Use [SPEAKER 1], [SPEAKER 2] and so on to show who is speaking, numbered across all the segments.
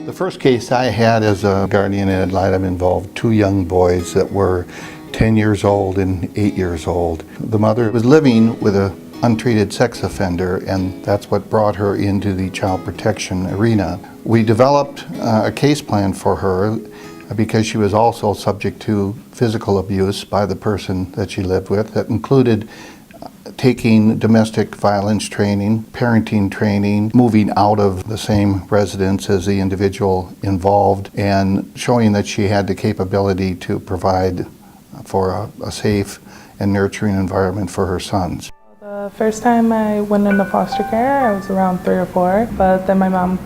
[SPEAKER 1] The first case I had as a guardian ad litem involved two young boys that were 10 years old and 8 years old. The mother was living with an untreated sex offender, and that's what brought her into the child protection arena. We developed a case plan for her because she was also subject to physical abuse by the person that she lived with. That included taking domestic violence training, parenting training, moving out of the same residence as the individual involved, and showing that she had the capability to provide for a safe and nurturing environment for her sons.
[SPEAKER 2] The first time I went into foster care, I was around 3 or 4, but then my mom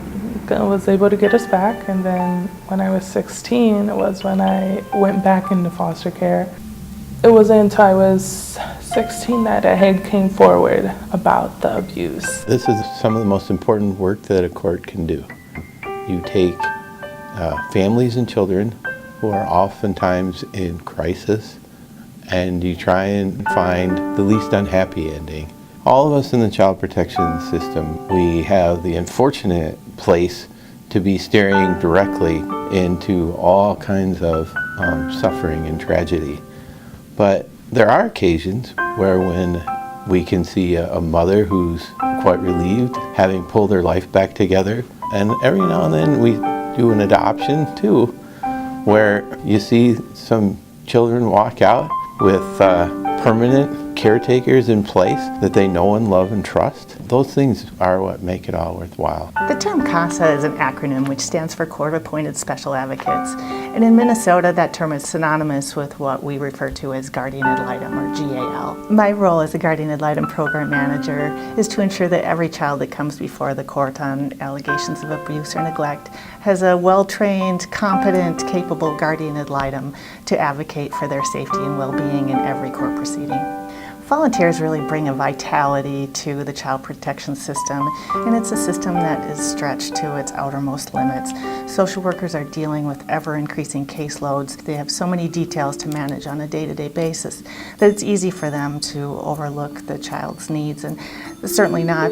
[SPEAKER 2] was able to get us back, and then when I was 16 was when I went back into foster care. It wasn't until I was 16 that a head came forward about the abuse.
[SPEAKER 3] This is some of the most important work that a court can do. You take families and children who are oftentimes in crisis, and you try and find the least unhappy ending. All of us in the child protection system, we have the unfortunate place to be staring directly into all kinds of suffering and tragedy. But there are occasions where when we can see a mother who's quite relieved, having pulled her life back together, and every now and then we do an adoption too, where you see some children walk out with permanent caretakers in place that they know and love and trust. Those things are what make it all worthwhile.
[SPEAKER 4] The term CASA is an acronym which stands for Court-Appointed Special Advocates. And in Minnesota, that term is synonymous with what we refer to as Guardian Ad Litem, or GAL. My role as a Guardian Ad Litem program manager is to ensure that every child that comes before the court on allegations of abuse or neglect has a well-trained, competent, capable Guardian Ad Litem to advocate for their safety and well-being in every court proceeding. Volunteers really bring a vitality to the child protection system, and it's a system that is stretched to its outermost limits. Social workers are dealing with ever-increasing caseloads. They have so many details to manage on a day-to-day basis that it's easy for them to overlook the child's needs, and certainly not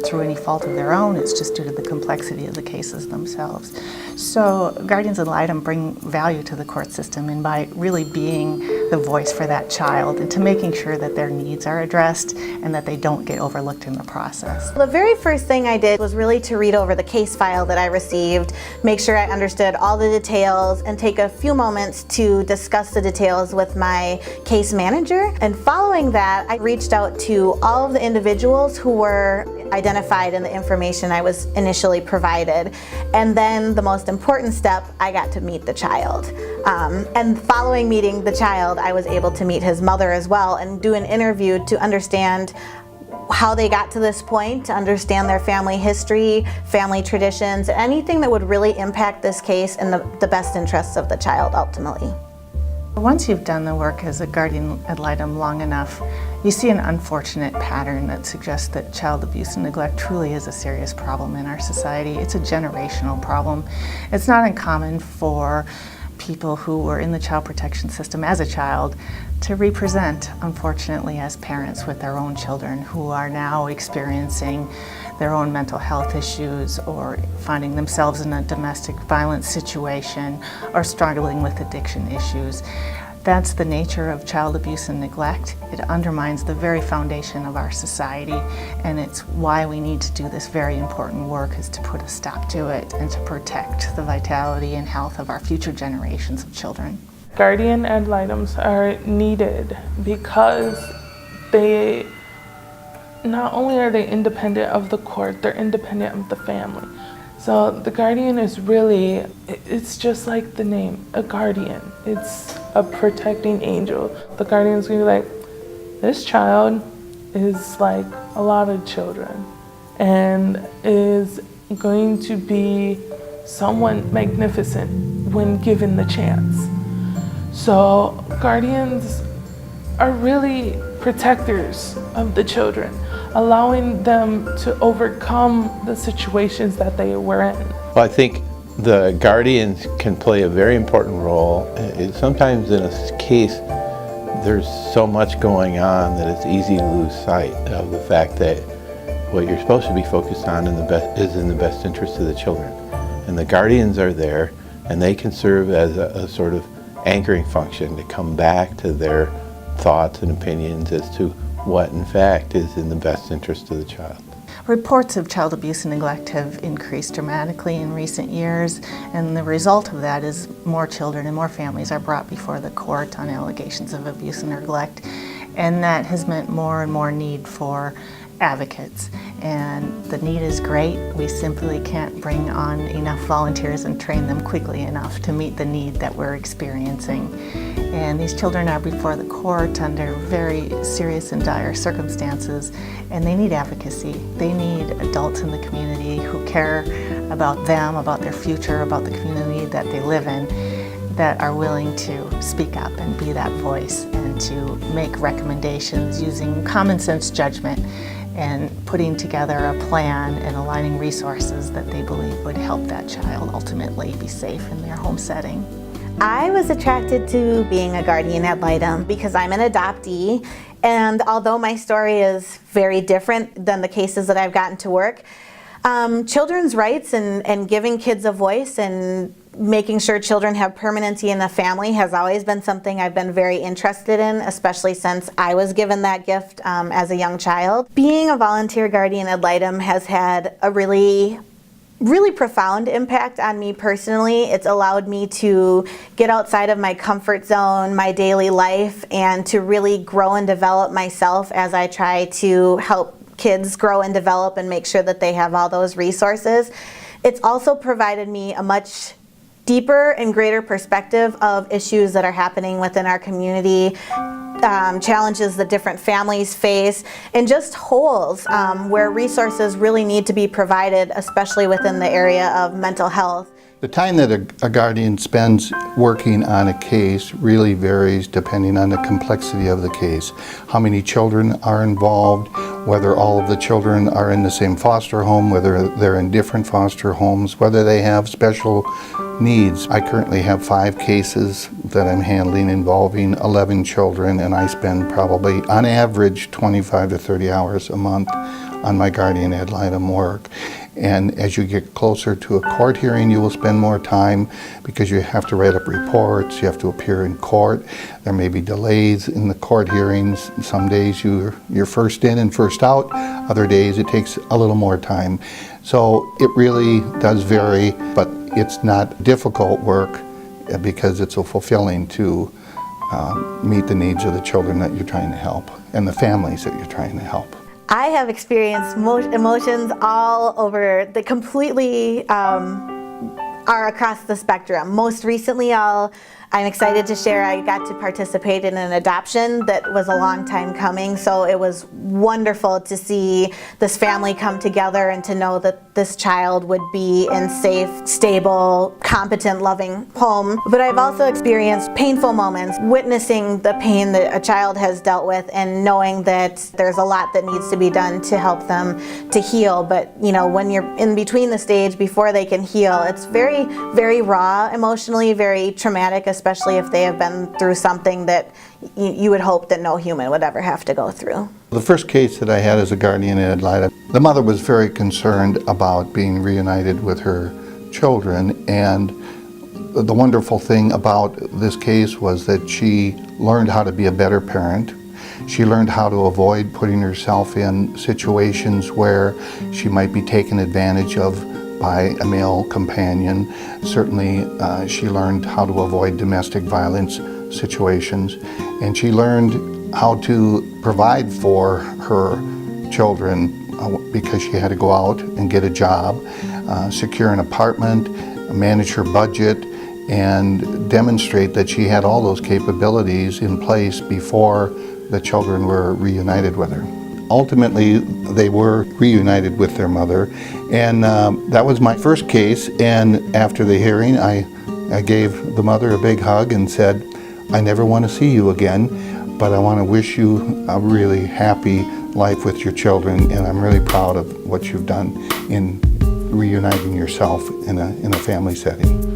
[SPEAKER 4] through any fault of their own. It's just due to the complexity of the cases themselves. So Guardians Ad Litem bring value to the court system, and by really being the voice for that child and to making sure that their needs are addressed and that they don't get overlooked in the process.
[SPEAKER 5] The very first thing I did was really to read over the case file that I received, make sure I understood all the details, and take a few moments to discuss the details with my case manager. And following that, I reached out to all of the individuals who were identified in the information I was initially provided. And then the most important step, I got to meet the child. And following meeting the child, I was able to meet his mother as well and do an interview to understand how they got to this point, to understand their family history, family traditions, anything that would really impact this case in the best interests of the child ultimately.
[SPEAKER 4] Once you've done the work as a Guardian Ad Litem long enough, you see an unfortunate pattern that suggests that child abuse and neglect truly is a serious problem in our society. It's a generational problem. It's not uncommon for people who were in the child protection system as a child to represent, unfortunately, as parents with their own children who are now experiencing their own mental health issues or finding themselves in a domestic violence situation or struggling with addiction issues. That's the nature of child abuse and neglect. It undermines the very foundation of our society, and it's why we need to do this very important work, is to put a stop to it and to protect the vitality and health of our future generations of children.
[SPEAKER 2] Guardian ad litems are needed because they not only are they independent of the court, they're independent of the family. So the guardian is really, it's just like the name, a guardian. It's a protecting angel. The guardian's gonna be like, this child is like a lot of children and is going to be someone magnificent when given the chance. So guardians are really protectors of the children, allowing them to overcome the situations that they were in.
[SPEAKER 3] Well, I think the guardians can play a very important role. Sometimes in a case, there's so much going on that it's easy to lose sight of the fact that what you're supposed to be focused on is in the best interest of the children. And the guardians are there, and they can serve as a sort of anchoring function to come back to their thoughts and opinions as to what in fact is in the best interest of the child.
[SPEAKER 4] Reports of child abuse and neglect have increased dramatically in recent years, and the result of that is more children and more families are brought before the court on allegations of abuse and neglect, and that has meant more and more need for advocates. And the need is great. We simply can't bring on enough volunteers and train them quickly enough to meet the need that we're experiencing. And these children are before the court under very serious and dire circumstances, and they need advocacy. They need adults in the community who care about them, about their future, about the community that they live in, that are willing to speak up and be that voice and to make recommendations using common sense judgment and putting together a plan and aligning resources that they believe would help that child ultimately be safe in their home setting.
[SPEAKER 5] I was attracted to being a guardian ad litem because I'm an adoptee, and although my story is very different than the cases that I've gotten to work, children's rights and giving kids a voice and making sure children have permanency in the family has always been something I've been very interested in, especially since I was given that gift as a young child. Being a volunteer guardian ad litem has had a really profound impact on me personally. It's allowed me to get outside of my comfort zone, my daily life, and to really grow and develop myself as I try to help kids grow and develop and make sure that they have all those resources. It's also provided me a much deeper and greater perspective of issues that are happening within our community, challenges that different families face, and just holes where resources really need to be provided, especially within the area of mental health.
[SPEAKER 1] The time that a guardian spends working on a case really varies depending on the complexity of the case. How many children are involved, whether all of the children are in the same foster home, whether they're in different foster homes, whether they have special needs. I currently have 5 cases that I'm handling involving 11 children, and I spend probably, on average, 25 to 30 hours a month on my guardian ad litem work. And as you get closer to a court hearing, you will spend more time because you have to write up reports, you have to appear in court. There may be delays in the court hearings. Some days you're first in and first out. Other days it takes a little more time. So it really does vary, but it's not difficult work because it's so fulfilling to meet the needs of the children that you're trying to help and the families that you're trying to help.
[SPEAKER 5] I have experienced emotions all over, the completely are across the spectrum. Most recently, I'm excited to share I got to participate in an adoption that was a long time coming, so it was wonderful to see this family come together and to know that this child would be in safe, stable, competent, loving home. But I've also experienced painful moments, witnessing the pain that a child has dealt with and knowing that there's a lot that needs to be done to help them to heal. But you know, when you're in between the stage before they can heal, it's very, very raw emotionally, very traumatic, especially if they have been through something that you would hope that no human would ever have to go through.
[SPEAKER 1] The first case that I had as a guardian ad litem, the mother was very concerned about being reunited with her children, and the wonderful thing about this case was that she learned how to be a better parent. She learned how to avoid putting herself in situations where she might be taken advantage of by a male companion. Certainly she learned how to avoid domestic violence situations, and she learned how to provide for her children because she had to go out and get a job, secure an apartment, manage her budget, and demonstrate that she had all those capabilities in place before the children were reunited with her. Ultimately, they were reunited with their mother, and that was my first case. And after the hearing, I gave the mother a big hug and said, I never want to see you again, but I want to wish you a really happy life with your children, and I'm really proud of what you've done in reuniting yourself in a family setting.